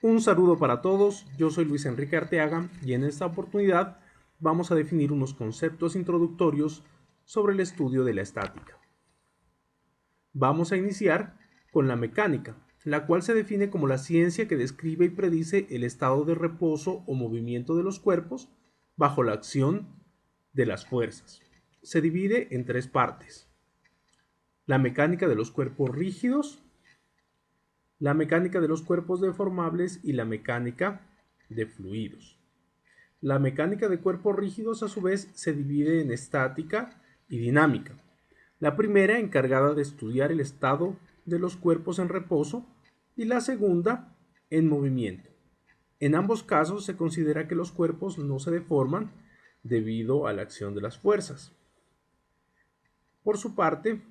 Un saludo para todos, yo soy Luis Enrique Arteaga y en esta oportunidad vamos a definir unos conceptos introductorios sobre el estudio de la estática. Vamos a iniciar con la mecánica, la cual se define como la ciencia que describe y predice el estado de reposo o movimiento de los cuerpos bajo la acción de las fuerzas. Se divide en tres partes: la mecánica de los cuerpos rígidos, la mecánica de los cuerpos deformables y la mecánica de fluidos. La mecánica de cuerpos rígidos a su vez se divide en estática y dinámica. La primera encargada de estudiar el estado de los cuerpos en reposo y la segunda en movimiento. En ambos casos se considera que los cuerpos no se deforman debido a la acción de las fuerzas. Por su parte,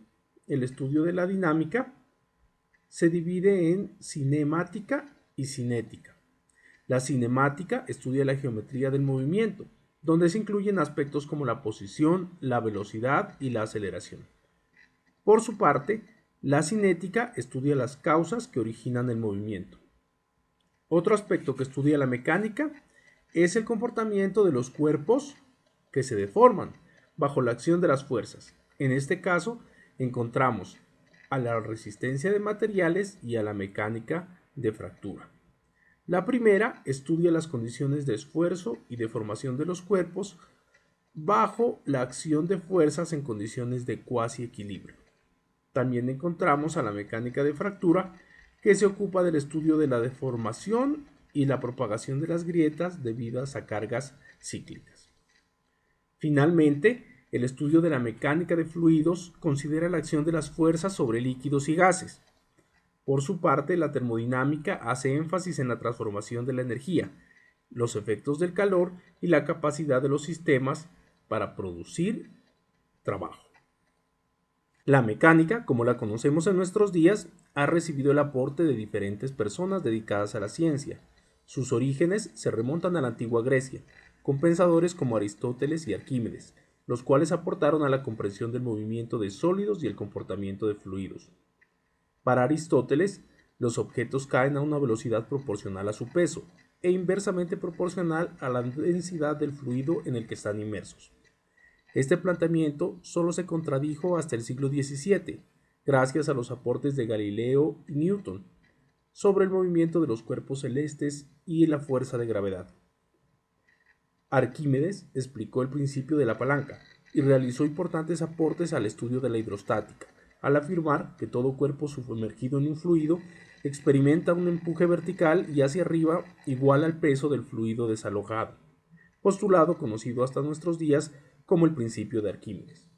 el estudio de la dinámica se divide en cinemática y cinética. La cinemática estudia la geometría del movimiento, donde se incluyen aspectos como la posición, la velocidad y la aceleración. Por su parte, la cinética estudia las causas que originan el movimiento. Otro aspecto que estudia la mecánica es el comportamiento de los cuerpos que se deforman bajo la acción de las fuerzas. En este caso, encontramos a la resistencia de materiales y a la mecánica de fractura. La primera estudia las condiciones de esfuerzo y deformación de los cuerpos bajo la acción de fuerzas en condiciones de cuasi equilibrio. También encontramos a la mecánica de fractura, que se ocupa del estudio de la deformación y la propagación de las grietas debidas a cargas cíclicas. Finalmente, el estudio de la mecánica de fluidos considera la acción de las fuerzas sobre líquidos y gases. Por su parte, la termodinámica hace énfasis en la transformación de la energía, los efectos del calor y la capacidad de los sistemas para producir trabajo. La mecánica, como la conocemos en nuestros días, ha recibido el aporte de diferentes personas dedicadas a la ciencia. Sus orígenes se remontan a la antigua Grecia, con pensadores como Aristóteles y Arquímedes, los cuales aportaron a la comprensión del movimiento de sólidos y el comportamiento de fluidos. Para Aristóteles, los objetos caen a una velocidad proporcional a su peso e inversamente proporcional a la densidad del fluido en el que están inmersos. Este planteamiento solo se contradijo hasta el siglo XVII, gracias a los aportes de Galileo y Newton sobre el movimiento de los cuerpos celestes y la fuerza de gravedad. Arquímedes explicó el principio de la palanca y realizó importantes aportes al estudio de la hidrostática, al afirmar que todo cuerpo sumergido en un fluido experimenta un empuje vertical y hacia arriba igual al peso del fluido desalojado, postulado conocido hasta nuestros días como el principio de Arquímedes.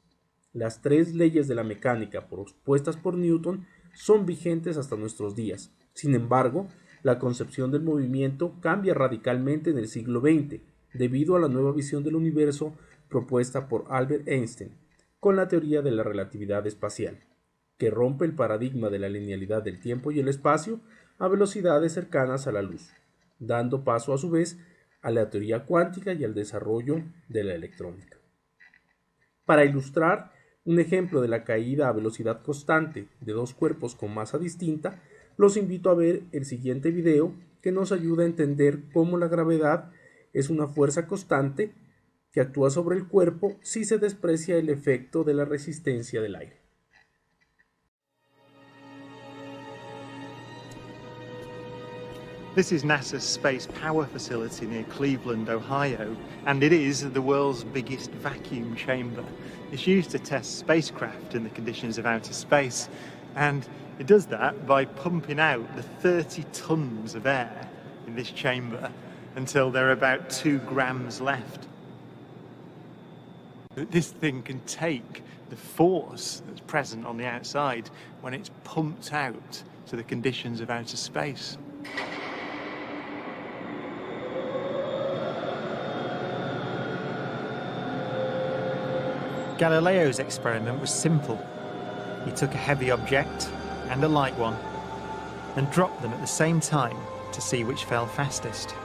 Las tres leyes de la mecánica propuestas por Newton son vigentes hasta nuestros días. Sin embargo, la concepción del movimiento cambia radicalmente en el siglo XX, debido a la nueva visión del universo propuesta por Albert Einstein, con la teoría de la relatividad espacial, que rompe el paradigma de la linealidad del tiempo y el espacio a velocidades cercanas a la luz, dando paso a su vez a la teoría cuántica y al desarrollo de la electrónica. Para ilustrar un ejemplo de la caída a velocidad constante de dos cuerpos con masa distinta, los invito a ver el siguiente video que nos ayuda a entender cómo la gravedad es una fuerza constante que actúa sobre el cuerpo si se desprecia el efecto de la resistencia del aire. This is NASA's Space Power Facility near Cleveland, Ohio, and it is the world's biggest vacuum chamber. It's used to test spacecraft in the conditions of outer space, and it does that by pumping out the 30 tons of air in this chamber until there are about 2 grams left. This thing can take the force that's present on the outside when it's pumped out to the conditions of outer space. Galileo's experiment was simple. He took a heavy object and a light one and dropped them at the same time to see which fell fastest.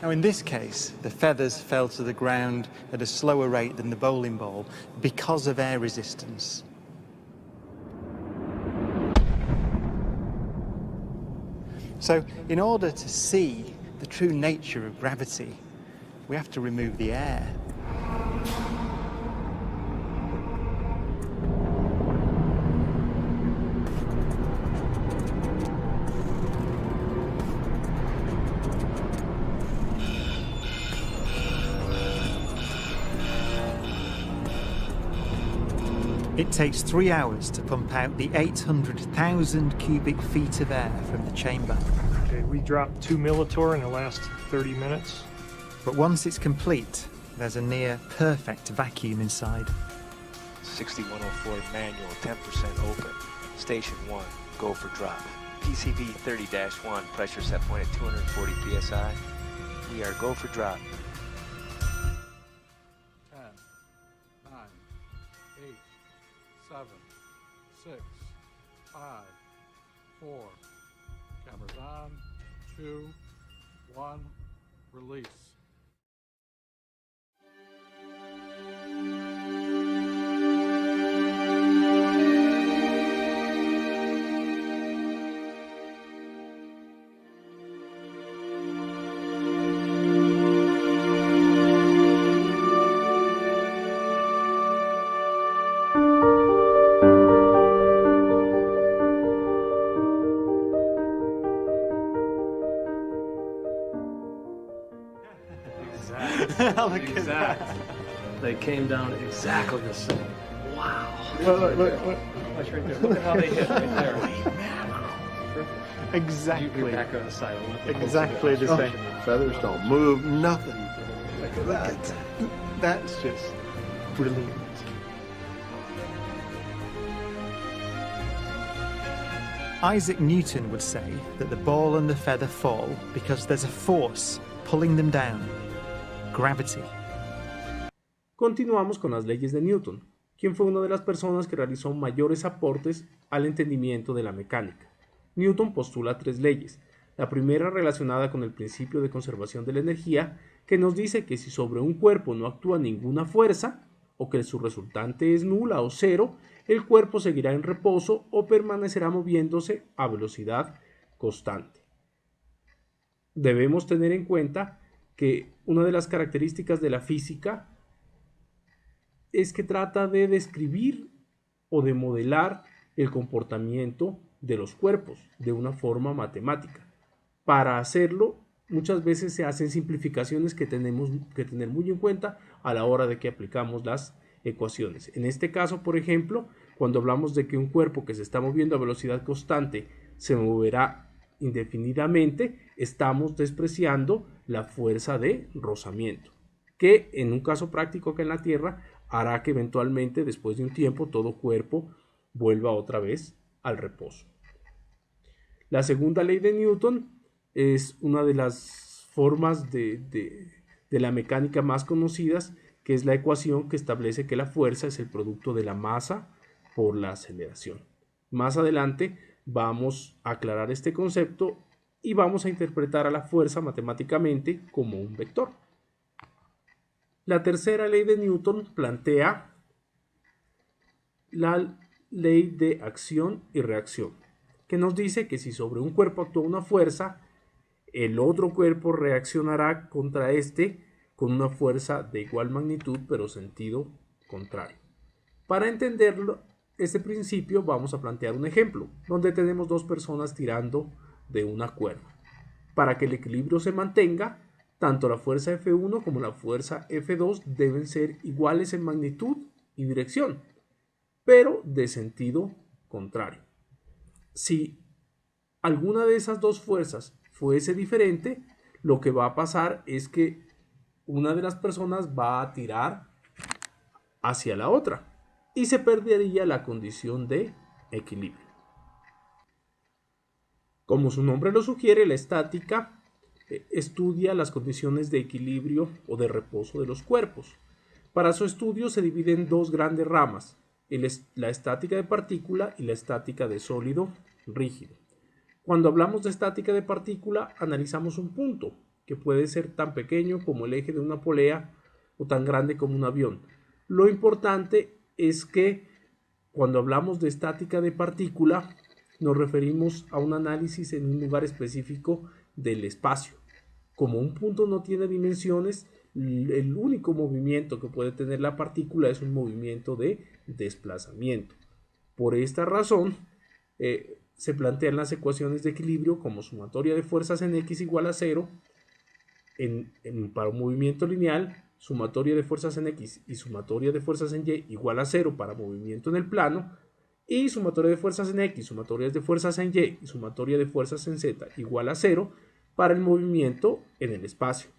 Now, in this case, the feathers fell to the ground at a slower rate than the bowling ball because of air resistance. So, in order to see the true nature of gravity, we have to remove the air. It takes 3 hours to pump out the 800,000 cubic feet of air from the chamber. Okay, we dropped 2 millitorr in the last 30 minutes. But once it's complete, there's a near perfect vacuum inside. 6104 manual, 10% open. Station 1, go for drop. PCB 30-1, pressure set point at 240 psi. We are go for drop. 10, 9, 8, 7, 6, 5, 4. Cameras on. 2, 1. Release. Exactly. They came down exactly the same. Wow. Look. Watch right there. Look at how they hit right there. Exactly. You back on the side. Exactly the same. Feathers don't move, nothing. Look at that. That's just brilliant. Isaac Newton would say that the ball and the feather fall because there's a force pulling them down. Gravity. Continuamos con las leyes de Newton, quien fue una de las personas que realizó mayores aportes al entendimiento de la mecánica. Newton postula 3 leyes. La primera relacionada con el principio de conservación de la energía, que nos dice que si sobre un cuerpo no actúa ninguna fuerza, o que su resultante es nula o cero, el cuerpo seguirá en reposo o permanecerá moviéndose a velocidad constante. Debemos tener en cuenta que una de las características de la física es que trata de describir o de modelar el comportamiento de los cuerpos de una forma matemática. Para hacerlo, muchas veces se hacen simplificaciones que tenemos que tener muy en cuenta a la hora de que aplicamos las ecuaciones. En este caso, por ejemplo, cuando hablamos de que un cuerpo que se está moviendo a velocidad constante se moverá indefinidamente, estamos despreciando la fuerza de rozamiento, que en un caso práctico que en la Tierra hará que eventualmente, después de un tiempo, todo cuerpo vuelva otra vez al reposo. La segunda ley de Newton es una de las formas de la mecánica más conocidas, que es la ecuación que establece que la fuerza es el producto de la masa por la aceleración. Más adelante vamos a aclarar este concepto y vamos a interpretar a la fuerza matemáticamente como un vector. La tercera ley de Newton plantea la ley de acción y reacción, que nos dice que si sobre un cuerpo actúa una fuerza, el otro cuerpo reaccionará contra este con una fuerza de igual magnitud pero sentido contrario. Para entenderlo, este principio vamos a plantear un ejemplo donde tenemos 2 personas tirando de una cuerda. Para que el equilibrio se mantenga, tanto la fuerza F1 como la fuerza F2 deben ser iguales en magnitud y dirección, pero de sentido contrario. Si alguna de esas 2 fuerzas fuese diferente, lo que va a pasar es que una de las personas va a tirar hacia la otra y se perdería la condición de equilibrio. Como su nombre lo sugiere, la estática estudia las condiciones de equilibrio o de reposo de los cuerpos. Para su estudio se divide en 2 grandes ramas, la estática de partícula y la estática de sólido rígido. Cuando hablamos de estática de partícula, analizamos un punto, que puede ser tan pequeño como el eje de una polea o tan grande como un avión. Lo importante es que cuando hablamos de estática de partícula, nos referimos a un análisis en un lugar específico del espacio. Como un punto no tiene dimensiones, el único movimiento que puede tener la partícula es un movimiento de desplazamiento. Por esta razón, se plantean las ecuaciones de equilibrio como sumatoria de fuerzas en X igual a 0 para un movimiento lineal, sumatoria de fuerzas en X y sumatoria de fuerzas en Y igual a 0 para movimiento en el plano, y sumatoria de fuerzas en X, sumatoria de fuerzas en Y y sumatoria de fuerzas en Z igual a 0 para el movimiento en el espacio.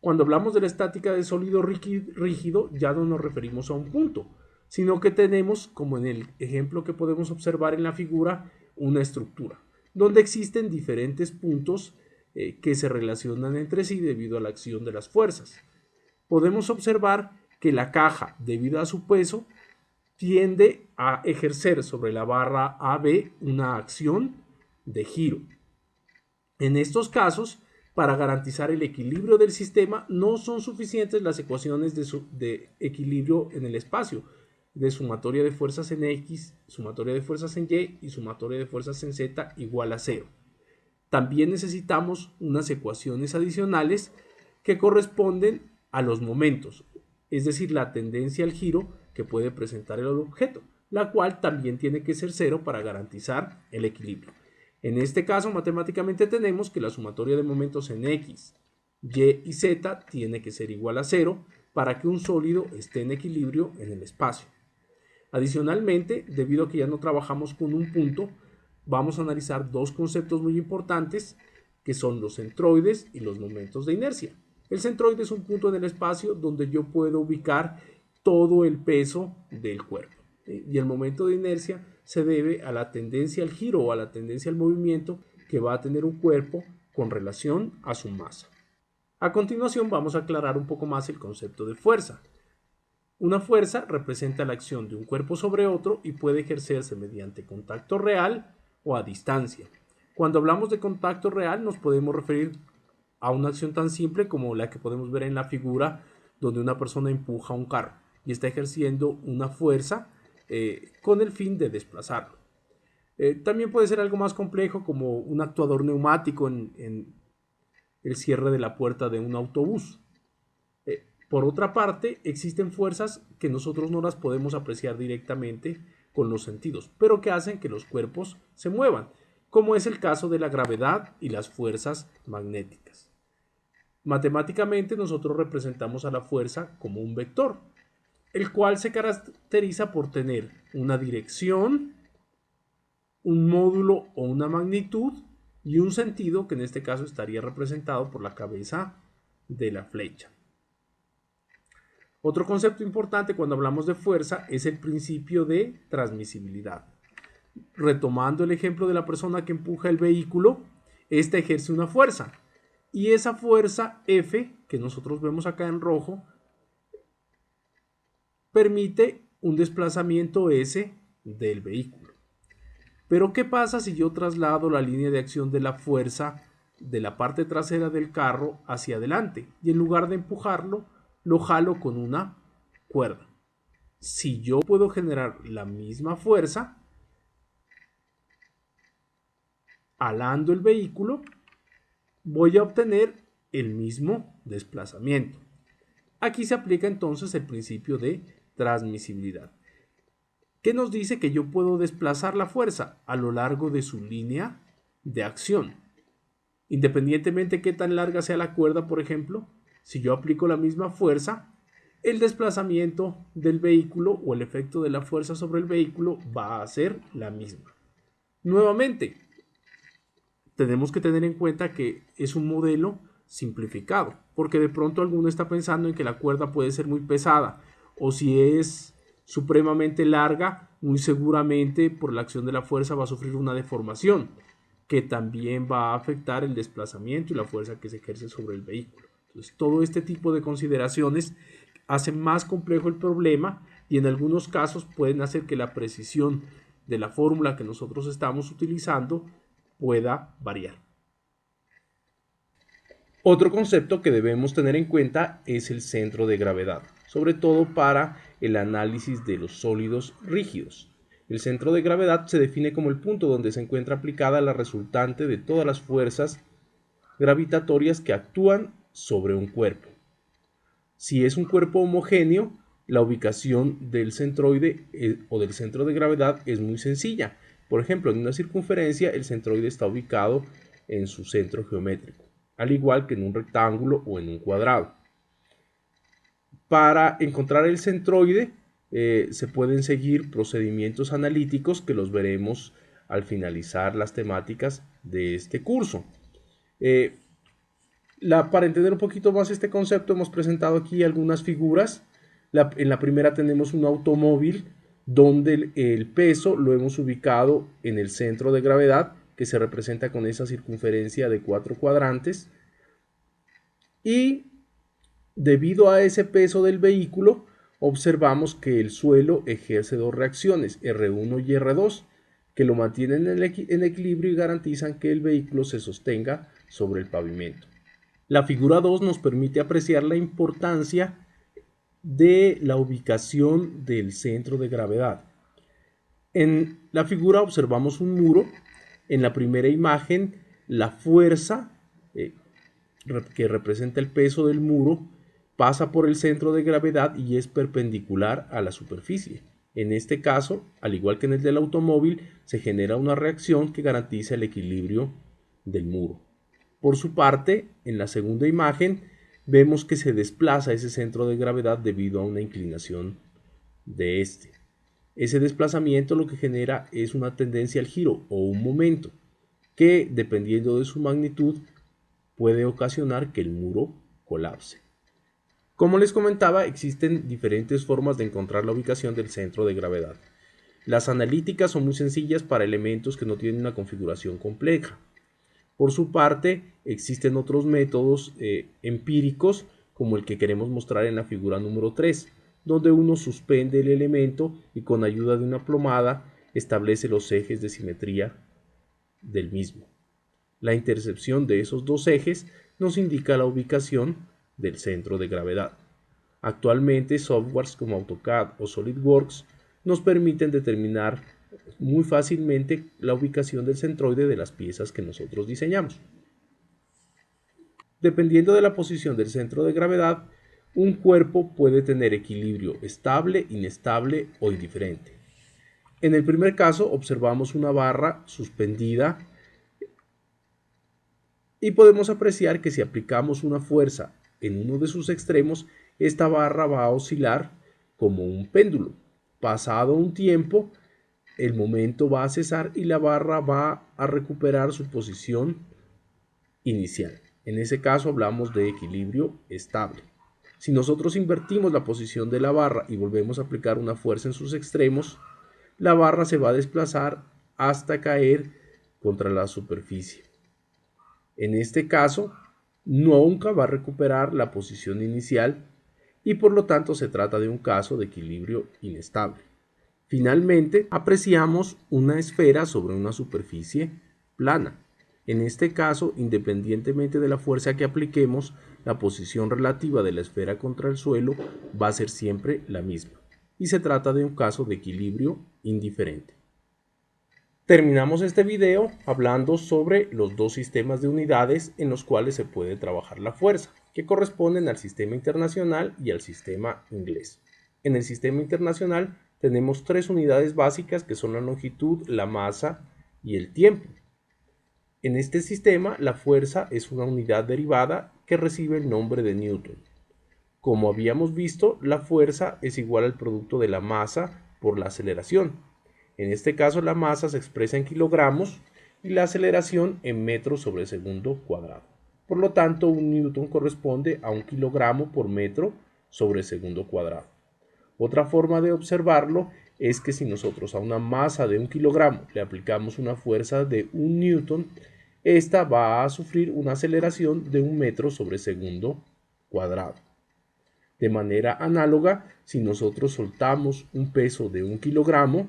Cuando hablamos de la estática de sólido rígido, ya no nos referimos a un punto, sino que tenemos, como en el ejemplo que podemos observar en la figura, una estructura, donde existen diferentes puntos que se relacionan entre sí debido a la acción de las fuerzas. Podemos observar que la caja, debido a su peso, tiende a ejercer sobre la barra AB una acción de giro. En estos casos, para garantizar el equilibrio del sistema, no son suficientes las ecuaciones de equilibrio en el espacio, de sumatoria de fuerzas en X, sumatoria de fuerzas en Y y sumatoria de fuerzas en Z igual a 0. También necesitamos unas ecuaciones adicionales que corresponden a los momentos, es decir, la tendencia al giro que puede presentar el objeto, la cual también tiene que ser 0 para garantizar el equilibrio. En este caso, matemáticamente tenemos que la sumatoria de momentos en X, Y y Z tiene que ser igual a 0 para que un sólido esté en equilibrio en el espacio. Adicionalmente, debido a que ya no trabajamos con un punto, vamos a analizar dos conceptos muy importantes que son los centroides y los momentos de inercia. El centroide es un punto en el espacio donde yo puedo ubicar todo el peso del cuerpo. Y el momento de inercia se debe a la tendencia al giro o a la tendencia al movimiento que va a tener un cuerpo con relación a su masa. A continuación vamos a aclarar un poco más el concepto de fuerza. Una fuerza representa la acción de un cuerpo sobre otro y puede ejercerse mediante contacto real o a distancia. Cuando hablamos de contacto real nos podemos referir a una acción tan simple como la que podemos ver en la figura donde una persona empuja un carro y está ejerciendo una fuerza con el fin de desplazarlo. También puede ser algo más complejo como un actuador neumático en el cierre de la puerta de un autobús. Por otra parte, existen fuerzas que nosotros no las podemos apreciar directamente con los sentidos, pero que hacen que los cuerpos se muevan, como es el caso de la gravedad y las fuerzas magnéticas. Matemáticamente nosotros representamos a la fuerza como un vector, el cual se caracteriza por tener una dirección, un módulo o una magnitud y un sentido que en este caso estaría representado por la cabeza de la flecha. Otro concepto importante cuando hablamos de fuerza es el principio de transmisibilidad. Retomando el ejemplo de la persona que empuja el vehículo, ésta ejerce una fuerza y esa fuerza F, que nosotros vemos acá en rojo, permite un desplazamiento S del vehículo. Pero ¿qué pasa si yo traslado la línea de acción de la fuerza de la parte trasera del carro hacia adelante y en lugar de empujarlo, lo jalo con una cuerda? Si yo puedo generar la misma fuerza alando el vehículo, voy a obtener el mismo desplazamiento. Aquí se aplica entonces el principio de transmisibilidad, que nos dice que yo puedo desplazar la fuerza a lo largo de su línea de acción. Independientemente de qué tan larga sea la cuerda, por ejemplo, si yo aplico la misma fuerza, el desplazamiento del vehículo o el efecto de la fuerza sobre el vehículo va a ser la misma. Nuevamente, tenemos que tener en cuenta que es un modelo simplificado, porque de pronto alguno está pensando en que la cuerda puede ser muy pesada, o si es supremamente larga, muy seguramente por la acción de la fuerza va a sufrir una deformación, que también va a afectar el desplazamiento y la fuerza que se ejerce sobre el vehículo. Entonces, todo este tipo de consideraciones hacen más complejo el problema y en algunos casos pueden hacer que la precisión de la fórmula que nosotros estamos utilizando pueda variar. Otro concepto que debemos tener en cuenta es el centro de gravedad, sobre todo para el análisis de los sólidos rígidos. El centro de gravedad se define como el punto donde se encuentra aplicada la resultante de todas las fuerzas gravitatorias que actúan sobre un cuerpo. Si es un cuerpo homogéneo, la ubicación del centroide o del centro de gravedad es muy sencilla. Por ejemplo, en una circunferencia el centroide está ubicado en su centro geométrico, al igual que en un rectángulo o en un cuadrado. Para encontrar el centroide se pueden seguir procedimientos analíticos que los veremos al finalizar las temáticas de este curso. Para entender un poquito más este concepto hemos presentado aquí algunas figuras. En la primera tenemos un automóvil donde el peso lo hemos ubicado en el centro de gravedad, que se representa con esa circunferencia de 4 cuadrantes. Y debido a ese peso del vehículo, observamos que el suelo ejerce dos reacciones, R1 y R2, que lo mantienen en equilibrio y garantizan que el vehículo se sostenga sobre el pavimento. La figura 2 nos permite apreciar la importancia de la ubicación del centro de gravedad. En la figura observamos un muro. En la primera imagen, la fuerza que representa el peso del muro pasa por el centro de gravedad y es perpendicular a la superficie. En este caso, al igual que en el del automóvil, se genera una reacción que garantiza el equilibrio del muro. Por su parte, en la segunda imagen, vemos que se desplaza ese centro de gravedad debido a una inclinación de este. Ese desplazamiento lo que genera es una tendencia al giro o un momento que, dependiendo de su magnitud, puede ocasionar que el muro colapse. Como les comentaba, existen diferentes formas de encontrar la ubicación del centro de gravedad. Las analíticas son muy sencillas para elementos que no tienen una configuración compleja. Por su parte, existen otros métodos empíricos, como el que queremos mostrar en la figura número 3, donde uno suspende el elemento y con ayuda de una plomada establece los ejes de simetría del mismo. La intercepción de esos dos ejes nos indica la ubicación del centro de gravedad. Actualmente, softwares como AutoCAD o SolidWorks nos permiten determinar muy fácilmente la ubicación del centroide de las piezas que nosotros diseñamos. Dependiendo de la posición del centro de gravedad, un cuerpo puede tener equilibrio estable, inestable o indiferente. En el primer caso observamos una barra suspendida y podemos apreciar que si aplicamos una fuerza en uno de sus extremos, esta barra va a oscilar como un péndulo. Pasado un tiempo, el momento va a cesar y la barra va a recuperar su posición inicial. En ese caso hablamos de equilibrio estable. Si nosotros invertimos la posición de la barra y volvemos a aplicar una fuerza en sus extremos, la barra se va a desplazar hasta caer contra la superficie. En este caso, nunca va a recuperar la posición inicial y por lo tanto se trata de un caso de equilibrio inestable. Finalmente, apreciamos una esfera sobre una superficie plana. En este caso, independientemente de la fuerza que apliquemos, la posición relativa de la esfera contra el suelo va a ser siempre la misma. Y se trata de un caso de equilibrio indiferente. Terminamos este video hablando sobre los dos sistemas de unidades en los cuales se puede trabajar la fuerza, que corresponden al sistema internacional y al sistema inglés. En el sistema internacional tenemos tres unidades básicas que son la longitud, la masa y el tiempo. En este sistema, la fuerza es una unidad derivada que recibe el nombre de Newton. Como habíamos visto, la fuerza es igual al producto de la masa por la aceleración. En este caso, la masa se expresa en kilogramos y la aceleración en metros sobre segundo cuadrado. Por lo tanto, un newton corresponde a 1 kilogramo por metro sobre segundo cuadrado. Otra forma de observarlo es que si nosotros a una masa de 1 kilogramo le aplicamos una fuerza de 1 newton, esta va a sufrir una aceleración de 1 metro sobre segundo cuadrado. De manera análoga, si nosotros soltamos un peso de 1 kilogramo,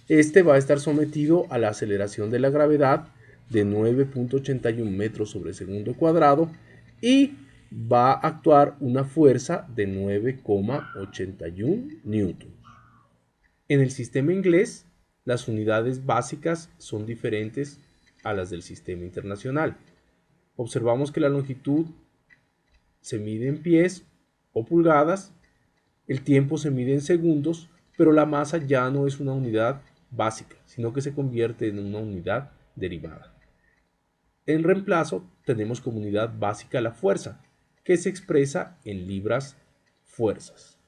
este va a estar sometido a la aceleración de la gravedad de 9.81 metros sobre segundo cuadrado y va a actuar una fuerza de 9,81 newtons. En el sistema inglés, las unidades básicas son diferentes a las del sistema internacional. Observamos que la longitud se mide en pies o pulgadas, el tiempo se mide en segundos, pero la masa ya no es una unidad básica, sino que se convierte en una unidad derivada. En reemplazo, tenemos como unidad básica la fuerza, que se expresa en libras-fuerzas.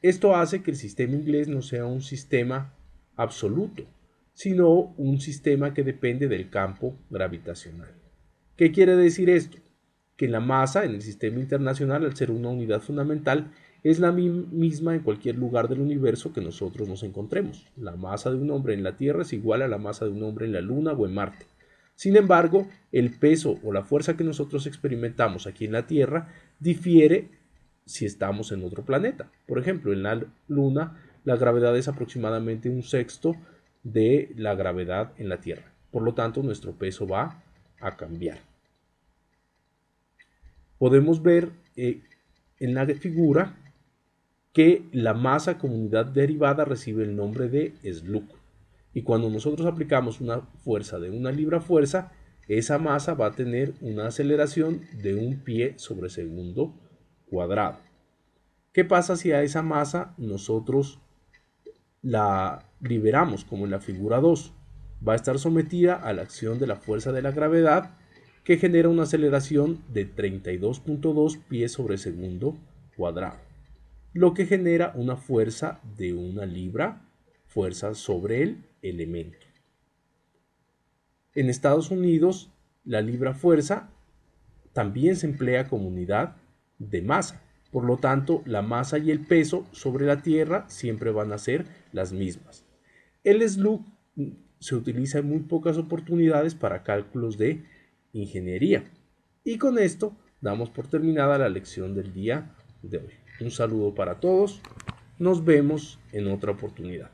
Esto hace que el sistema inglés no sea un sistema absoluto, sino un sistema que depende del campo gravitacional. ¿Qué quiere decir esto? Que la masa en el sistema internacional, al ser una unidad fundamental, es la misma en cualquier lugar del universo que nosotros nos encontremos. La masa de un hombre en la Tierra es igual a la masa de un hombre en la Luna o en Marte. Sin embargo, el peso o la fuerza que nosotros experimentamos aquí en la Tierra difiere si estamos en otro planeta. Por ejemplo, en la Luna la gravedad es aproximadamente un sexto de la gravedad en la Tierra. Por lo tanto, nuestro peso va a cambiar. Podemos ver en la figura que la masa como unidad derivada recibe el nombre de slug. Y cuando nosotros aplicamos una fuerza de una libra-fuerza, esa masa va a tener una aceleración de 1 pie sobre segundo cuadrado. ¿Qué pasa si a esa masa nosotros la liberamos, como en la figura 2? Va a estar sometida a la acción de la fuerza de la gravedad, que genera una aceleración de 32.2 pies sobre segundo cuadrado, lo que genera una fuerza de 1 libra, fuerza sobre el elemento. En Estados Unidos, la libra fuerza también se emplea como unidad de masa. Por lo tanto, la masa y el peso sobre la Tierra siempre van a ser las mismas. El slug se utiliza en muy pocas oportunidades para cálculos de ingeniería. Y con esto damos por terminada la lección del día de hoy. Un saludo para todos. Nos vemos en otra oportunidad.